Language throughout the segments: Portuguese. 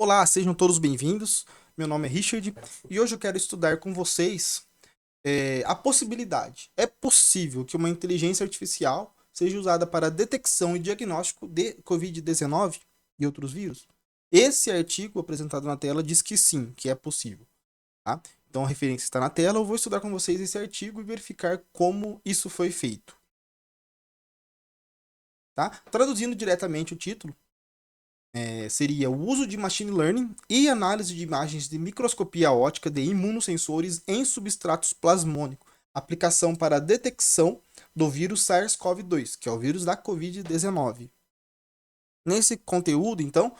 Olá, sejam todos bem-vindos. Meu nome é Richard e hoje eu quero estudar com vocês a possibilidade. É possível que uma inteligência artificial seja usada para detecção e diagnóstico de Covid-19 e outros vírus? Esse artigo apresentado na tela diz que sim, que é possível. Tá? Então a referência está na tela. Eu vou estudar com vocês esse artigo e verificar como isso foi feito. Tá? Traduzindo diretamente o título, seria o uso de machine learning e análise de imagens de microscopia ótica de imunossensores em substratos plasmônicos, aplicação para a detecção do vírus SARS-CoV-2, que é o vírus da Covid-19. Nesse conteúdo, então,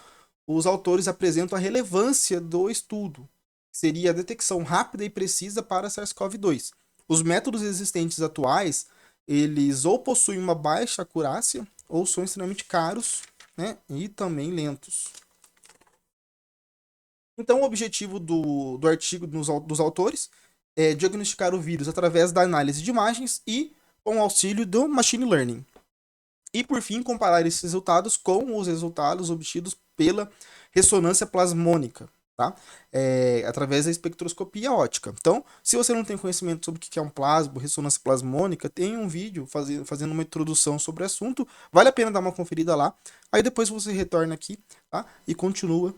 os autores apresentam a relevância do estudo, que seria a detecção rápida e precisa para SARS-CoV-2. Os métodos existentes atuais, eles ou possuem uma baixa acurácia ou são extremamente caros, né, e também lentos. Então, o objetivo do artigo dos autores é diagnosticar o vírus através da análise de imagens e com o auxílio do machine learning. E, por fim, comparar esses resultados com os resultados obtidos pela ressonância plasmônica, tá? Através da espectroscopia ótica. Então, se você não tem conhecimento sobre o que é um plasma, ressonância plasmônica, tem um vídeo fazendo uma introdução sobre o assunto. Vale a pena dar uma conferida lá. Aí depois você retorna aqui, tá? E continua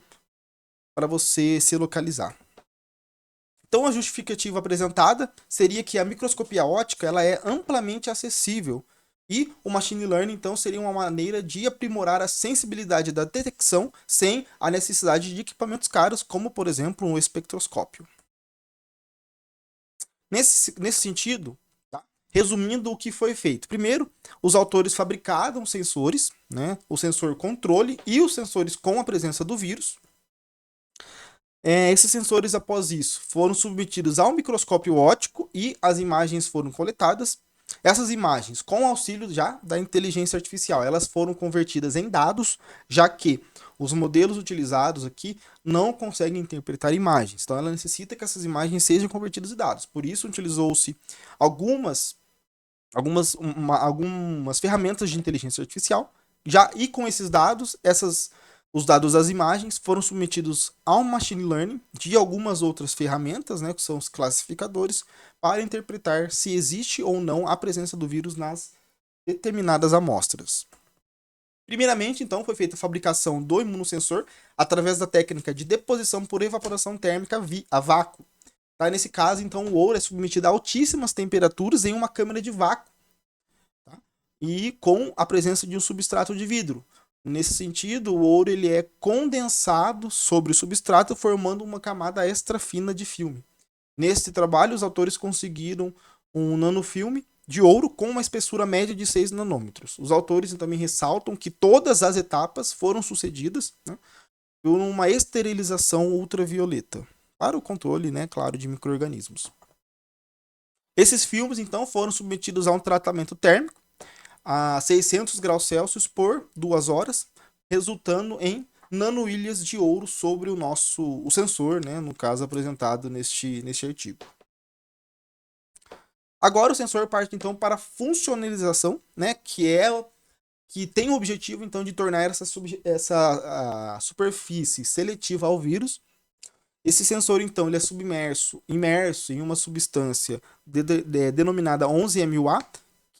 para você se localizar. Então, a justificativa apresentada seria que a microscopia ótica ela é amplamente acessível e o machine learning então seria uma maneira de aprimorar a sensibilidade da detecção sem a necessidade de equipamentos caros, como por exemplo um espectroscópio. Nesse sentido, tá? Resumindo o que foi feito. Primeiro, os autores fabricaram sensores, né? O sensor controle e os sensores com a presença do vírus. Esses sensores, após isso, foram submetidos ao microscópio óptico e as imagens foram coletadas. Essas imagens, com auxílio já da inteligência artificial, elas foram convertidas em dados, já que os modelos utilizados aqui não conseguem interpretar imagens. Então, ela necessita que essas imagens sejam convertidas em dados. Por isso, utilizou-se algumas ferramentas de inteligência artificial. Já e com esses dados, os dados das imagens foram submetidos ao machine learning de algumas outras ferramentas, né, que são os classificadores, para interpretar se existe ou não a presença do vírus nas determinadas amostras. Primeiramente, então, foi feita a fabricação do imunossensor através da técnica de deposição por evaporação térmica a vácuo. Tá? Nesse caso, então, o ouro é submetido a altíssimas temperaturas em uma câmara de vácuo, tá? E com a presença de um substrato de vidro. Nesse sentido, o ouro ele é condensado sobre o substrato, formando uma camada extra fina de filme. Neste trabalho, os autores conseguiram um nanofilme de ouro com uma espessura média de 6 nanômetros. Os autores também ressaltam que todas as etapas foram sucedidas, né, por uma esterilização ultravioleta, para o controle, né, claro, de micro-organismos. Esses filmes, então, foram submetidos a um tratamento térmico a 600 graus Celsius por 2 horas, resultando em nanoilhas de ouro sobre o sensor, né, no caso apresentado neste artigo. Agora o sensor parte então para a funcionalização, né, que tem o objetivo então de tornar essa superfície seletiva ao vírus. Esse sensor então ele é imerso em uma substância denominada 11-MUA,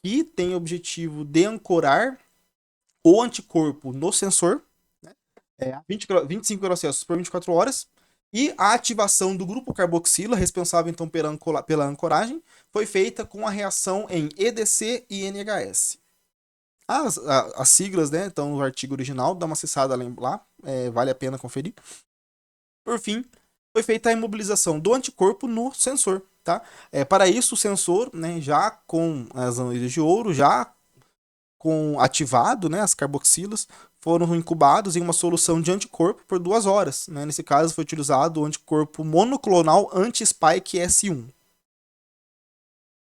que tem o objetivo de ancorar o anticorpo no sensor, né, a 25 graus Celsius por 24 horas, e a ativação do grupo carboxila, responsável então pela ancoragem, foi feita com a reação em EDC e NHS. As siglas, né, estão no artigo original, dá uma acessada lá, vale a pena conferir. Por fim, foi feita a imobilização do anticorpo no sensor. Tá? Para isso, o sensor, né, já com as anilhas de ouro, já com ativado, né, as carboxilas, foram incubados em uma solução de anticorpo por 2 horas. Né? Nesse caso, foi utilizado o anticorpo monoclonal anti-spike S1.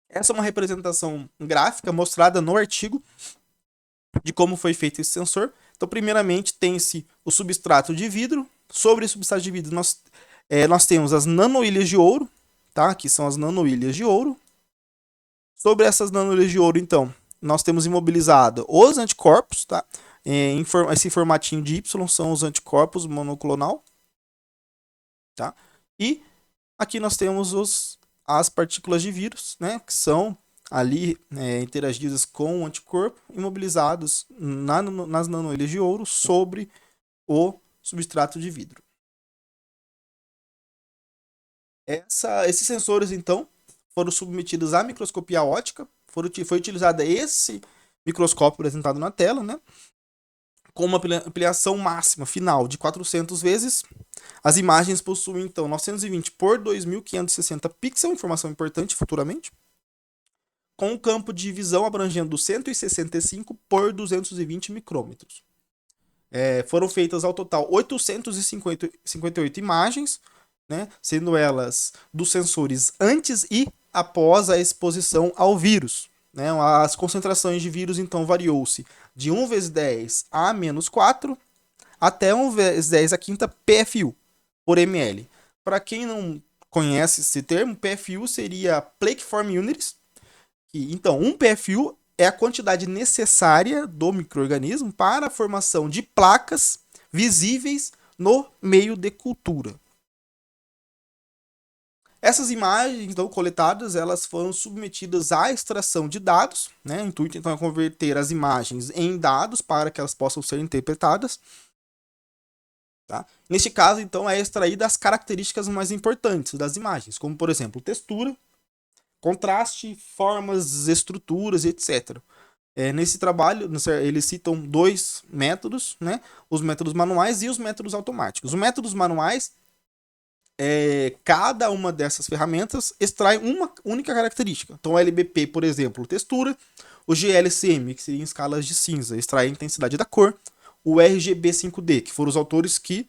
Essa é uma representação gráfica mostrada no artigo de como foi feito esse sensor. Então, primeiramente, tem-se o substrato de vidro. Sobre o substrato de vidro, nós temos as nanoilhas de ouro, tá? Que são as nanoilhas de ouro. Sobre essas nanoilhas de ouro, então, nós temos imobilizado os anticorpos, tá? Esse formatinho de Y são os anticorpos monoclonal. tá? E aqui nós temos as partículas de vírus, né, que são ali interagidas com o anticorpo, imobilizados nas nanoilhas de ouro sobre o substrato de vidro. Esses sensores, então, foram submetidos à microscopia óptica, foi utilizado esse microscópio apresentado na tela, né, com uma ampliação máxima final de 400 vezes. As imagens possuem, então, 920 por 2560 pixels, informação importante futuramente, com um campo de visão abrangendo 165 por 220 micrômetros. Foram feitas ao total 858 imagens, né, sendo elas dos sensores antes e após a exposição ao vírus. Né? As concentrações de vírus, então, variou-se de 1 vezes 10 a menos 4 até 1 vezes 10 a quinta PFU por ml. Para quem não conhece esse termo, PFU seria Plaqueform Units. Então, 1 PFU é a quantidade necessária do micro-organismo para a formação de placas visíveis no meio de cultura. Essas imagens, então, coletadas, elas foram submetidas à extração de dados, né? O intuito, então, é converter as imagens em dados para que elas possam ser interpretadas. Tá? Neste caso, então, é extraída as características mais importantes das imagens, como, por exemplo, textura, contraste, formas, estruturas, etc. Nesse trabalho, eles citam 2 métodos, né? Os métodos manuais e os métodos automáticos. Os métodos manuais, cada uma dessas ferramentas extrai uma única característica. Então, o LBP, por exemplo, textura. O GLCM, que seria em escalas de cinza, extrai a intensidade da cor. O RGB5D, que foram os autores que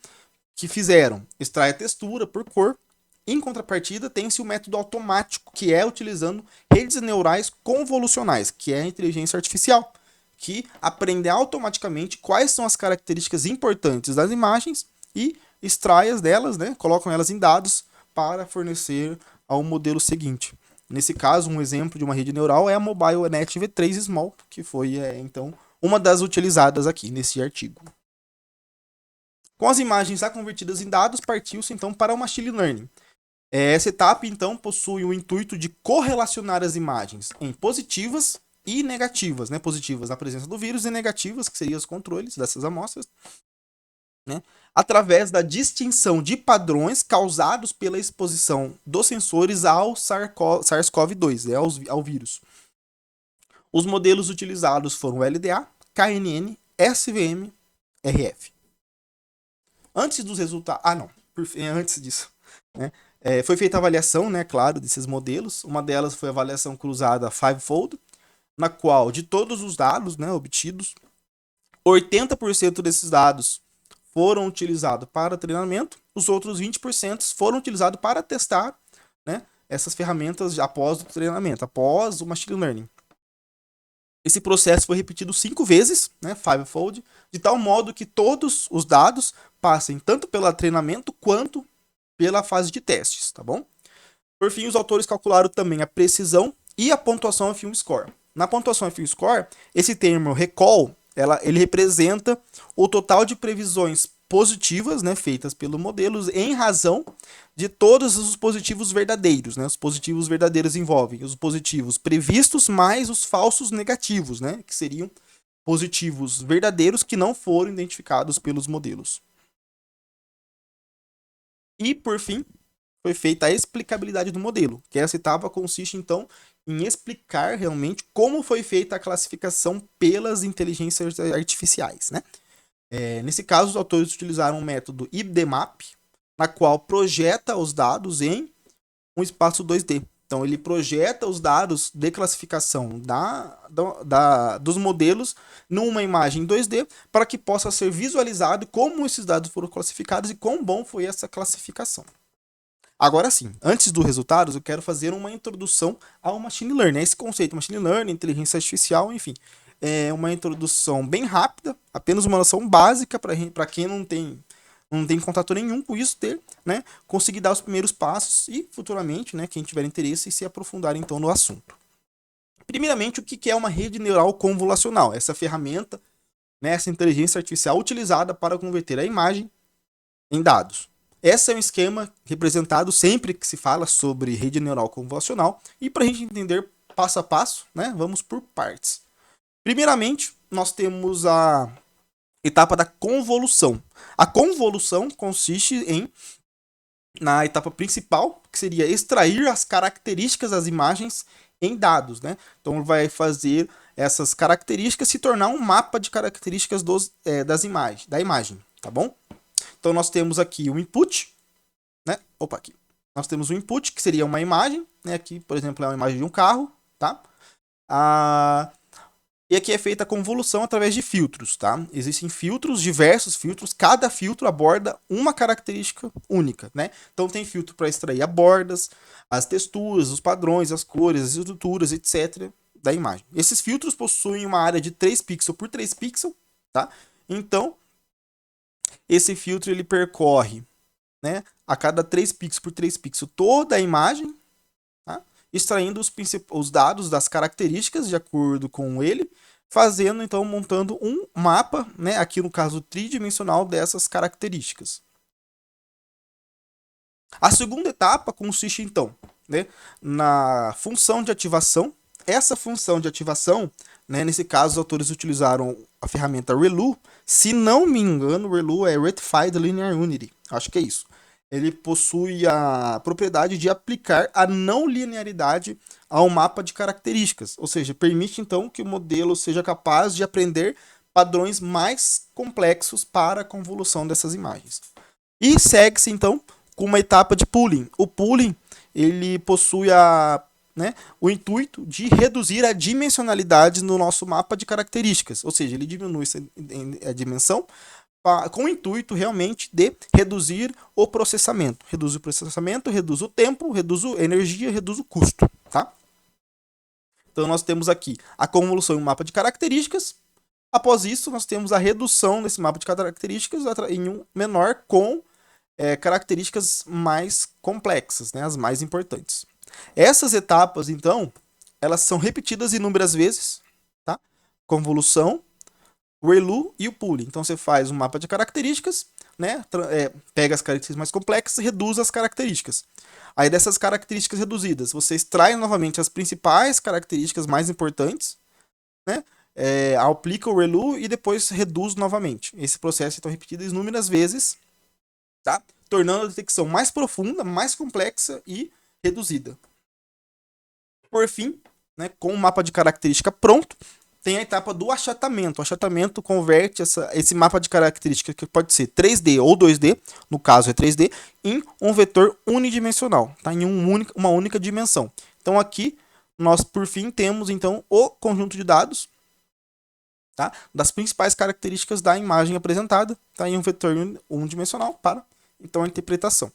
fizeram, extrai a textura por cor. Em contrapartida, tem-se o método automático, que é utilizando redes neurais convolucionais, que é a inteligência artificial, que aprende automaticamente quais são as características importantes das imagens e extrai-as delas, né, colocam elas em dados para fornecer ao modelo seguinte. Nesse caso, um exemplo de uma rede neural é a MobileNet V3 Small, que foi, então, uma das utilizadas aqui nesse artigo. Com as imagens já convertidas em dados, partiu-se então para o Machine Learning. Essa etapa, então, possui o intuito de correlacionar as imagens em positivas e negativas, né? Positivas na presença do vírus e negativas, que seriam os controles dessas amostras, né? Através da distinção de padrões causados pela exposição dos sensores ao SARS-CoV-2, ao vírus. Os modelos utilizados foram LDA, KNN, SVM, RF. Antes dos resultados... antes disso, né? Foi feita a avaliação, né, claro, desses modelos. Uma delas foi a avaliação cruzada fivefold, na qual, de todos os dados, né, obtidos, 80% desses dados foram utilizados para treinamento, os outros 20% foram utilizados para testar, né, essas ferramentas após o treinamento, após o machine learning. Esse processo foi repetido 5 vezes, né, fivefold, de tal modo que todos os dados passem tanto pelo treinamento quanto pela fase de testes, tá bom? Por fim, os autores calcularam também a precisão e a pontuação Film Score. Na pontuação Film Score, esse termo recall, ele representa o total de previsões positivas, né, feitas pelo modelo em razão de todos os positivos verdadeiros, né? Os positivos verdadeiros envolvem os positivos previstos mais os falsos negativos, né, que seriam positivos verdadeiros que não foram identificados pelos modelos. E, por fim, foi feita a explicabilidade do modelo, que essa etapa consiste, então, em explicar realmente como foi feita a classificação pelas inteligências artificiais, né? Nesse caso, os autores utilizaram o método IBDMAP, na qual projeta os dados em um espaço 2D. Então, ele projeta os dados de classificação dos modelos numa imagem 2D para que possa ser visualizado como esses dados foram classificados e quão bom foi essa classificação. Agora sim, antes dos resultados, eu quero fazer uma introdução ao Machine Learning. Esse conceito, Machine Learning, inteligência artificial, enfim, é uma introdução bem rápida, apenas uma noção básica para quem não tem contato nenhum com isso, né, conseguir dar os primeiros passos e futuramente, né, quem tiver interesse, se aprofundar então no assunto. Primeiramente, o que é uma rede neural convolucional? Essa ferramenta, né, essa inteligência artificial utilizada para converter a imagem em dados. Esse é um esquema representado sempre que se fala sobre rede neural convolucional. E para a gente entender passo a passo, né, vamos por partes. Primeiramente, nós temos a etapa da convolução. A convolução consiste na etapa principal, que seria extrair as características das imagens em dados, né? Então vai fazer essas características se tornar um mapa de características da imagem, tá bom? Então nós temos aqui o input, né? Opa, aqui. Nós temos o input, que seria uma imagem, né? Aqui, por exemplo, é uma imagem de um carro, tá? E aqui é feita a convolução através de filtros, tá? Existem filtros, diversos filtros, cada filtro aborda uma característica única, né? Então tem filtro para extrair as bordas, as texturas, os padrões, as cores, as estruturas, etc. da imagem. Esses filtros possuem uma área de 3 pixels por 3 pixels, tá? Então, esse filtro ele percorre, né, a cada 3 pixels por 3 pixels toda a imagem, tá? Extraindo os dados das características de acordo com ele, fazendo, então, montando um mapa, né, aqui no caso tridimensional, dessas características. A segunda etapa consiste, então, né, na função de ativação. Essa função de ativação, né, nesse caso, os autores utilizaram a ferramenta ReLU. Se não me engano, o ReLU é Rectified Linear Unity. Acho que é isso. Ele possui a propriedade de aplicar a não linearidade ao mapa de características, ou seja, permite então que o modelo seja capaz de aprender padrões mais complexos para a convolução dessas imagens. E segue-se então com uma etapa de pooling. O pooling ele possui o intuito de reduzir a dimensionalidade no nosso mapa de características, ou seja, ele diminui a dimensão com o intuito realmente de reduzir o processamento. Reduz o processamento, reduz o tempo, reduz a energia, reduz o custo, tá? Então nós temos aqui a convolução em um mapa de características. Após isso, nós temos a redução desse mapa de características em um menor com características mais complexas, né, as mais importantes. Essas etapas, então, elas são repetidas inúmeras vezes, tá? Convolução, o ReLU e o pooling. Então você faz um mapa de características, né? Pega as características mais complexas e reduz as características. Aí dessas características reduzidas, você extrai novamente as principais características mais importantes, né? Aplica o ReLU e depois reduz novamente. Esse processo é então repetido inúmeras vezes, tá? Tornando a detecção mais profunda, mais complexa e reduzida. Por fim, né, com o mapa de característica pronto, tem a etapa do achatamento. O achatamento converte esse mapa de características, que pode ser 3D ou 2D, no caso é 3D, em um vetor unidimensional, tá? Em uma única dimensão. Então aqui, nós por fim temos então o conjunto de dados, tá? Das principais características da imagem apresentada, tá? Em um vetor unidimensional para então a interpretação.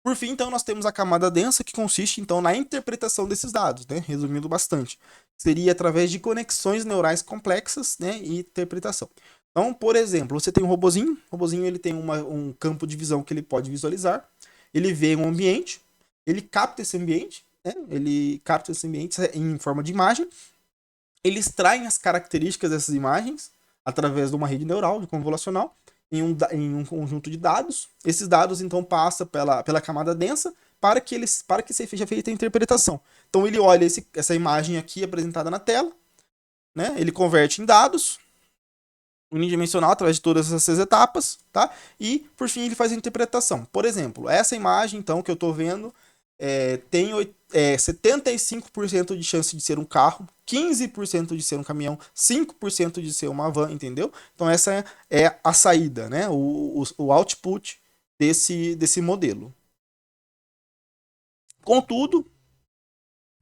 Por fim, então, nós temos a camada densa, que consiste, então, na interpretação desses dados, né? Resumindo bastante. Seria através de conexões neurais complexas, né? E interpretação. Então, por exemplo, você tem um robozinho. O robozinho ele tem um campo de visão que ele pode visualizar. Ele vê um ambiente. Ele capta esse ambiente, né? Ele capta esse ambiente em forma de imagem. Ele extrai as características dessas imagens através de uma rede neural, de convolucional, em um conjunto de dados. Esses dados, então, passam pela camada densa para que seja feita a interpretação. Então, ele olha essa imagem aqui apresentada na tela, né? Ele converte em dados unidimensional através de todas essas etapas, tá? E, por fim, ele faz a interpretação. Por exemplo, essa imagem, então, que eu estou vendo, tem 75% de chance de ser um carro, 15% de ser um caminhão, 5% de ser uma van, entendeu? Então essa é a saída, né? O output desse modelo. Contudo,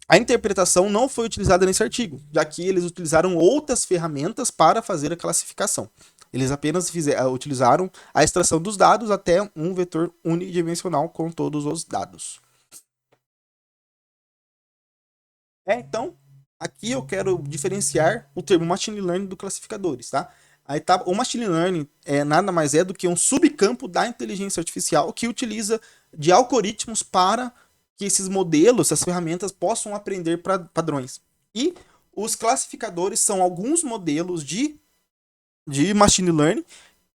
a interpretação não foi utilizada nesse artigo, já que eles utilizaram outras ferramentas para fazer a classificação. Eles apenas utilizaram a extração dos dados até um vetor unidimensional com todos os dados. Então, aqui eu quero diferenciar o termo Machine Learning do classificadores, tá? O Machine Learning nada mais é do que um subcampo da inteligência artificial que utiliza de algoritmos para que esses modelos, essas ferramentas possam aprender padrões. E os classificadores são alguns modelos de Machine Learning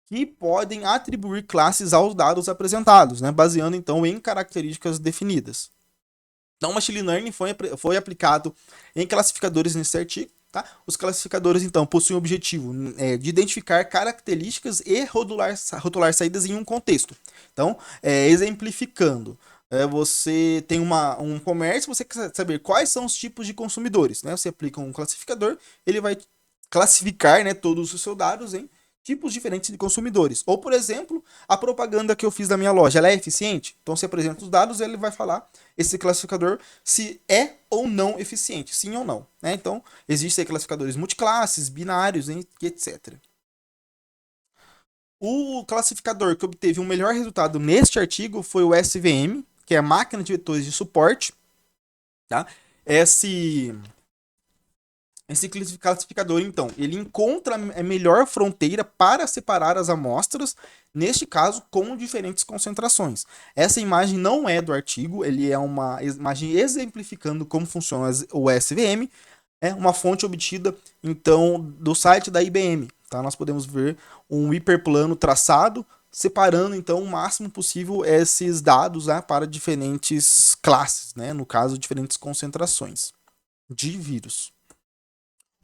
que podem atribuir classes aos dados apresentados, né, baseando então em características definidas. Então, o Machine Learning foi aplicado em classificadores nesse artigo. Tá? Os classificadores, então, possuem o objetivo de identificar características e rotular saídas em um contexto. Então, exemplificando, você tem um comércio, você quer saber quais são os tipos de consumidores. Né? Você aplica um classificador, ele vai classificar, né, todos os seus dados em tipos diferentes de consumidores. Ou, por exemplo, a propaganda que eu fiz da minha loja, ela é eficiente? Então, você apresenta os dados, ele vai falar, esse classificador, se é ou não eficiente, sim ou não. Né? Então, existem classificadores multiclasses, binários, etc. O classificador que obteve um melhor resultado neste artigo foi o SVM, que é a máquina de vetores de suporte. Tá? Esse classificador, então, ele encontra a melhor fronteira para separar as amostras, neste caso, com diferentes concentrações. Essa imagem não é do artigo, ele é uma imagem exemplificando como funciona o SVM, é uma fonte obtida, então, do site da IBM. Tá? Nós podemos ver um hiperplano traçado, separando, então, o máximo possível esses dados, né, para diferentes classes, né? No caso, diferentes concentrações de vírus.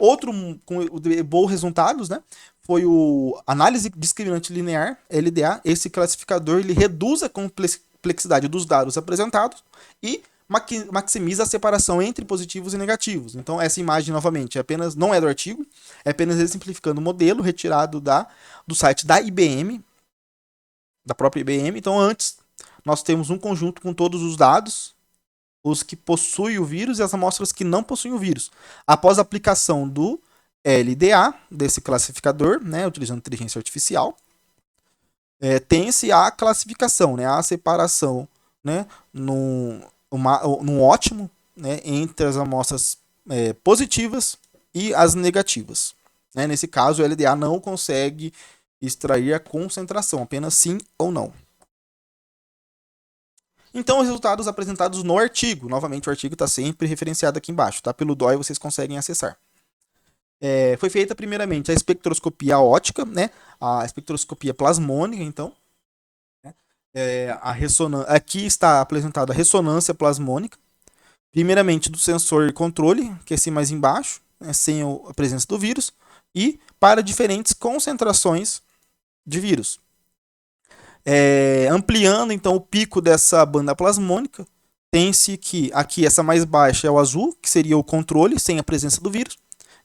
Outro com bons resultados, né, foi o análise discriminante linear, LDA. Esse classificador ele reduz a complexidade dos dados apresentados e maximiza a separação entre positivos e negativos. Então essa imagem novamente não é do artigo, é apenas exemplificando o modelo retirado do site da IBM, da própria IBM. Então antes nós temos um conjunto com todos os dados, os que possuem o vírus e as amostras que não possuem o vírus. Após a aplicação do LDA, desse classificador, né, utilizando inteligência artificial, tem-se a classificação, né, a separação, né, num ótimo, né, entre as amostras positivas e as negativas. Né? Nesse caso, o LDA não consegue extrair a concentração, apenas sim ou não. Então, os resultados apresentados no artigo. Novamente, o artigo está sempre referenciado aqui embaixo, tá? Pelo DOI vocês conseguem acessar. Foi feita primeiramente a espectroscopia óptica, né? A espectroscopia plasmônica, então. Aqui está apresentada a ressonância plasmônica. Primeiramente do sensor controle, que é esse mais embaixo, né? Sem a presença do vírus. E para diferentes concentrações de vírus. Ampliando então o pico dessa banda plasmônica, tem-se que aqui essa mais baixa é o azul, que seria o controle sem a presença do vírus,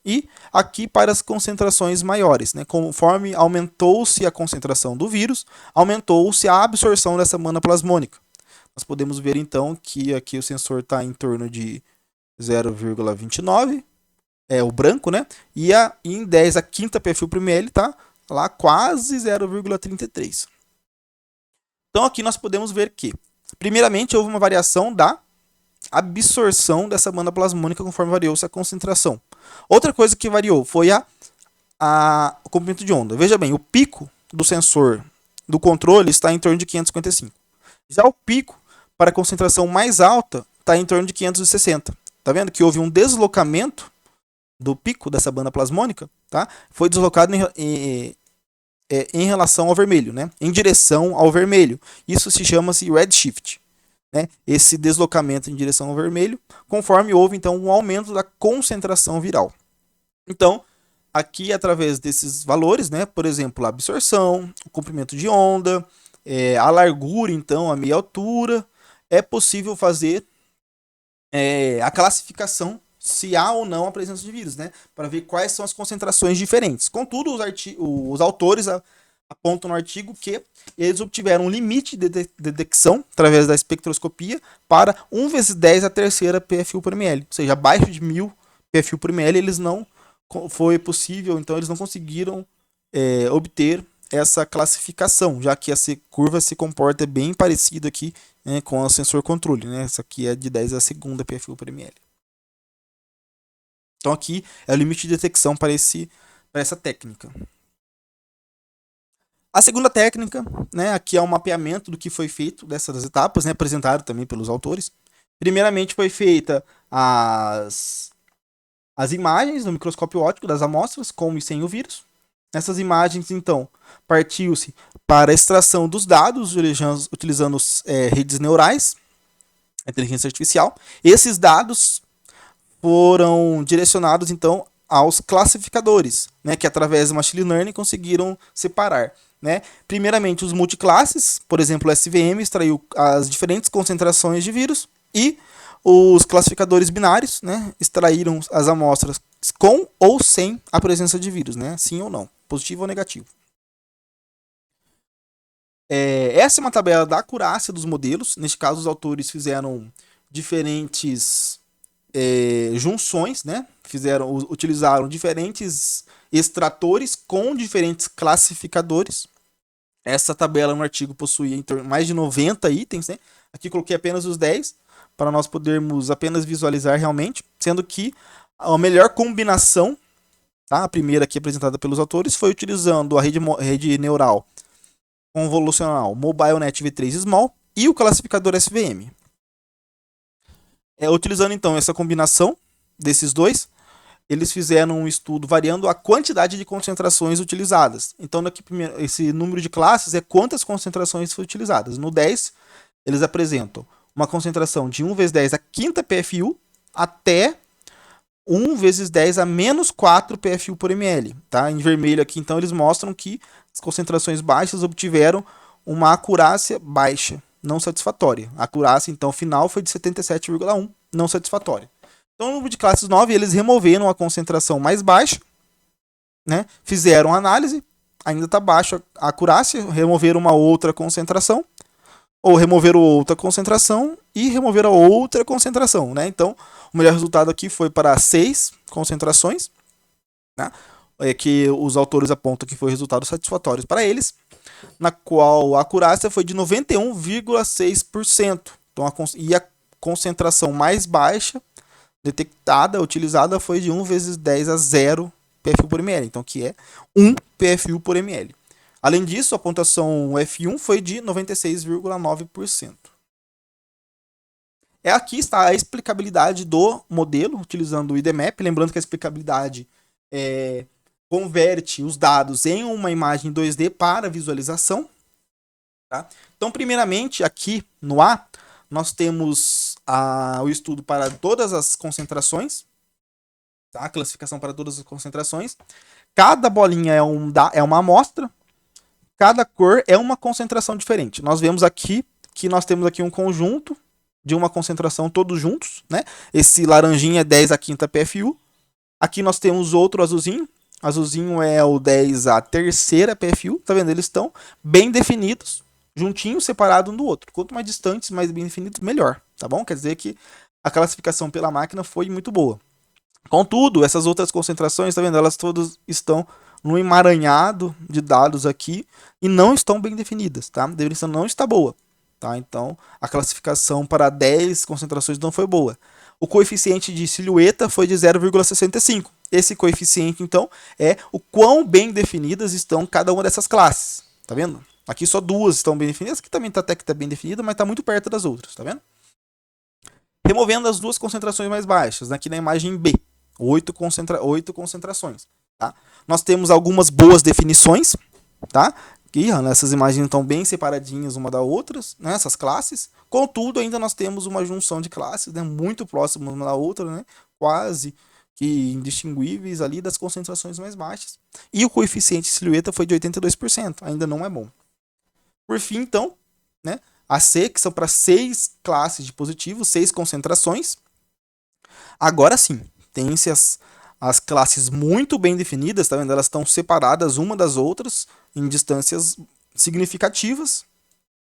e aqui para as concentrações maiores, né? Conforme aumentou-se a concentração do vírus, aumentou-se a absorção dessa banda plasmônica. Nós podemos ver então que aqui o sensor está em torno de 0,29, o branco, né? E em 10 a quinta perfil por ml está lá quase 0,33. Então aqui nós podemos ver que, primeiramente, houve uma variação da absorção dessa banda plasmônica conforme variou-se a concentração. Outra coisa que variou foi o comprimento de onda. Veja bem, o pico do sensor do controle está em torno de 555. Já o pico para a concentração mais alta está em torno de 560. Tá vendo que houve um deslocamento do pico dessa banda plasmônica? Tá? Foi deslocado em relação ao vermelho, né? Em direção ao vermelho. Isso se chama-se redshift. Né? Esse deslocamento em direção ao vermelho, conforme houve então um aumento da concentração viral. Então, aqui através desses valores, né? Por exemplo, a absorção, o comprimento de onda, a largura, então, a meia altura, é possível fazer a classificação se há ou não a presença de vírus, né? Para ver quais são as concentrações diferentes. Contudo, os autores apontam no artigo que eles obtiveram um limite de detecção através da espectroscopia para 1 vezes 10 a terceira PFU por ml. Ou seja, abaixo de 1000 PFU por ml eles não foi possível, então eles não conseguiram obter essa classificação, já que essa curva se comporta bem parecido aqui, né, com o sensor controle. Né? Essa aqui é de 10 a segunda PFU por ml. Então aqui é o limite de detecção para essa técnica. A segunda técnica, né, aqui é o mapeamento do que foi feito dessas etapas, né, apresentado também pelos autores. Primeiramente foi feita as imagens no microscópio óptico das amostras, com e sem o vírus. Nessas imagens, então, partiu-se para a extração dos dados utilizando redes neurais, inteligência artificial. Esses dados foram direcionados, então, aos classificadores, né, que através do machine learning conseguiram separar, né? Primeiramente, os multiclasses, por exemplo, o SVM extraiu as diferentes concentrações de vírus, e os classificadores binários, né, extraíram as amostras com ou sem a presença de vírus, né, sim ou não, positivo ou negativo. Essa é uma tabela da acurácia dos modelos. Neste caso, os autores fizeram diferentes junções, né? Utilizaram diferentes extratores com diferentes classificadores. Essa tabela no artigo possui mais de 90 itens, né? Aqui coloquei apenas os 10 para nós podermos apenas visualizar realmente, sendo que a melhor combinação, tá? A primeira aqui apresentada pelos autores, foi utilizando a rede neural convolucional MobileNet V3 Small e o classificador SVM. Utilizando então essa combinação desses dois, eles fizeram um estudo variando a quantidade de concentrações utilizadas. Então, esse número de classes é quantas concentrações foram utilizadas. No 10, eles apresentam uma concentração de 1 vezes 10 a quinta PFU até 1 vezes 10 a menos 4 PFU por ml. Tá? Em vermelho aqui, então, eles mostram que as concentrações baixas obtiveram uma acurácia baixa, não satisfatória. A acurácia, então, final foi de 77,1, não satisfatória. Então, no número de classes 9, eles removeram a concentração mais baixa, né? Fizeram a análise, ainda está baixa a acurácia, removeram uma outra concentração, ou removeram outra concentração e removeram outra concentração, né? Então, o melhor resultado aqui foi para 6 concentrações, né? Que os autores apontam que foi resultado satisfatório para eles, na qual a acurácia foi de 91,6%. Então, e a concentração mais baixa detectada, utilizada, foi de 1 vezes 10 a 0 PFU por ml, então que é 1 PFU por ml. Além disso, a pontuação F1 foi de 96,9%. Aqui está a explicabilidade do modelo, utilizando o IDMAP. Lembrando que a explicabilidade converte os dados em uma imagem 2D para visualização. Tá? Então, primeiramente, aqui no A, nós temos o estudo para todas as concentrações, tá? A classificação para todas as concentrações. Cada bolinha é uma amostra, cada cor é uma concentração diferente. Nós vemos aqui que nós temos aqui um conjunto de uma concentração todos juntos, né? Esse laranjinha é 10 a quinta PFU. Aqui nós temos outro azulzinho. Azulzinho é o 10 a terceira PFU. Tá vendo? Eles estão bem definidos, juntinhos, separados um do outro. Quanto mais distantes, mais bem definidos, melhor. Tá bom? Quer dizer que a classificação pela máquina foi muito boa. Contudo, essas outras concentrações, tá vendo? Elas todas estão no emaranhado de dados aqui e não estão bem definidas, tá? A definição não está boa, tá? Então, a classificação para 10 concentrações não foi boa. O coeficiente de silhueta foi de 0,65. Esse coeficiente, então, é o quão bem definidas estão cada uma dessas classes, tá vendo? Aqui só 2 estão bem definidas, aqui também até que está bem definida, mas está muito perto das outras, tá vendo? Removendo as 2 concentrações mais baixas, aqui na imagem B, 8 concentrações. Tá? Nós temos algumas boas definições, tá? Aqui, essas imagens estão bem separadinhas uma da outra, né? Essas classes. Contudo, ainda nós temos uma junção de classes, né? Muito próximas uma da outra, né? Quase que indistinguíveis ali das concentrações mais baixas. E o coeficiente de silhueta foi de 82%, ainda não é bom. Por fim, então, né? A C, que são para 6 classes de positivos, 6 concentrações. Agora sim, tem-se as classes muito bem definidas, tá vendo? Elas estão separadas uma das outras em distâncias significativas,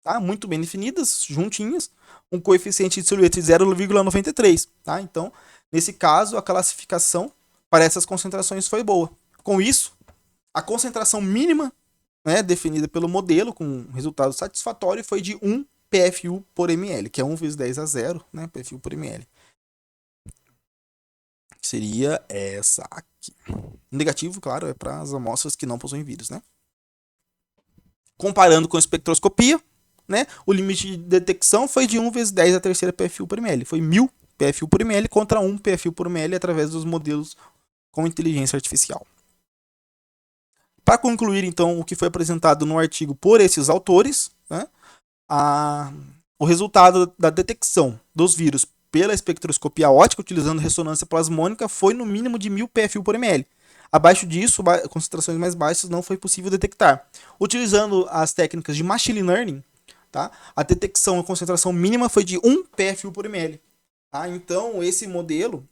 tá? Muito bem definidas, juntinhas, um coeficiente de silhueta de 0,93, tá? Então, nesse caso, a classificação para essas concentrações foi boa. Com isso, a concentração mínima, né, definida pelo modelo com resultado satisfatório foi de 1 PFU por ml, que é 1 vezes 10 a 0, né, PFU por ml. Seria essa aqui. Negativo, claro, é para as amostras que não possuem vírus, né? Comparando com a espectroscopia, né, o limite de detecção foi de 1 vezes 10 a terceira PFU por ml. Foi 1000 PFU por ml contra 1 PFU por ml através dos modelos com inteligência artificial. Para concluir, então, o que foi apresentado no artigo por esses autores, né, o resultado da detecção dos vírus pela espectroscopia óptica utilizando ressonância plasmônica foi no mínimo de 1000 PFU por ml. Abaixo disso, concentrações mais baixas não foi possível detectar. Utilizando as técnicas de machine learning, tá, a detecção, a concentração mínima foi de 1 PFU por ml. Tá? Então, esse modelo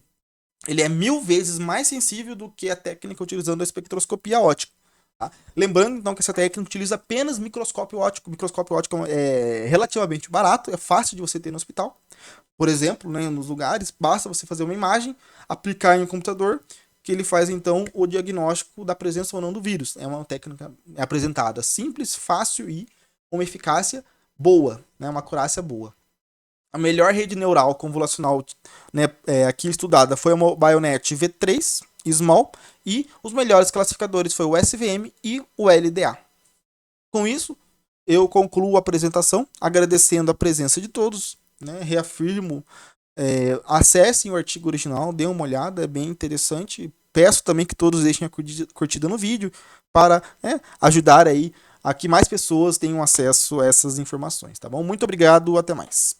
ele é 1000 vezes mais sensível do que a técnica utilizando a espectroscopia óptica. Tá? Lembrando, então, que essa técnica utiliza apenas microscópio óptico. O microscópio óptico é relativamente barato, é fácil de você ter no hospital. Por exemplo, né, nos lugares, basta você fazer uma imagem, aplicar em um computador, que ele faz, então, o diagnóstico da presença ou não do vírus. É uma técnica apresentada simples, fácil e com uma eficácia boa, né, uma acurácia boa. A melhor rede neural convolucional, né, aqui estudada foi a MobileNet V3 Small, e os melhores classificadores foi o SVM e o LDA. Com isso, eu concluo a apresentação agradecendo a presença de todos, né, reafirmo, acessem o artigo original, dêem uma olhada, é bem interessante. Peço também que todos deixem a curtida no vídeo para ajudar aí a que mais pessoas tenham acesso a essas informações, tá bom? Muito obrigado, até mais.